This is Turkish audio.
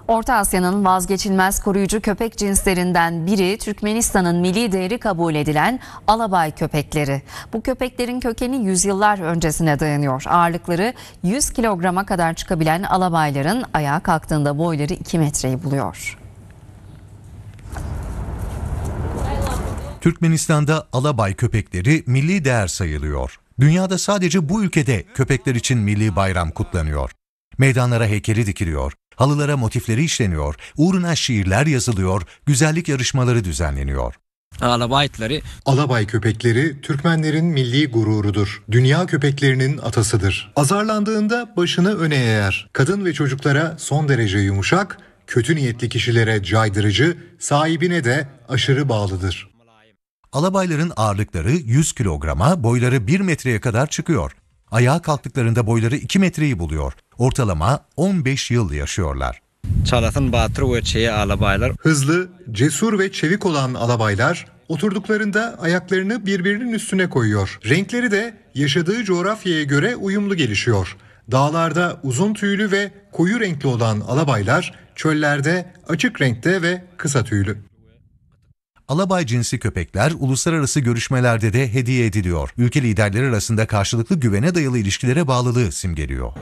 Orta Asya'nın vazgeçilmez koruyucu köpek cinslerinden biri Türkmenistan'ın milli değeri kabul edilen alabay köpekleri. Bu köpeklerin kökeni yüzyıllar öncesine dayanıyor. Ağırlıkları 100 kilograma kadar çıkabilen alabayların ayağa kalktığında boyları 2 metreyi buluyor. Türkmenistan'da alabay köpekleri milli değer sayılıyor. Dünyada sadece bu ülkede köpekler için milli bayram kutlanıyor. Meydanlara heykeli dikiliyor, halılara motifleri işleniyor, uğruna şiirler yazılıyor, güzellik yarışmaları düzenleniyor. Alabay köpekleri Türkmenlerin milli gururudur. Dünya köpeklerinin atasıdır. Azarlandığında başını öne eğer. Kadın ve çocuklara son derece yumuşak, kötü niyetli kişilere caydırıcı, sahibine de aşırı bağlıdır. Alabayların ağırlıkları 100 kilograma, boyları 1 metreye kadar çıkıyor. Ayağa kalktıklarında boyları 2 metreyi buluyor. Ortalama 15 yıl yaşıyorlar. Hızlı, cesur ve çevik olan alabaylar oturduklarında ayaklarını birbirinin üstüne koyuyor. Renkleri de yaşadığı coğrafyaya göre uyumlu gelişiyor. Dağlarda uzun tüylü ve koyu renkli olan alabaylar çöllerde açık renkte ve kısa tüylü. Alabay cinsi köpekler uluslararası görüşmelerde de hediye ediliyor. Ülke liderleri arasında karşılıklı güvene dayalı ilişkilere bağlılığı simgeliyor.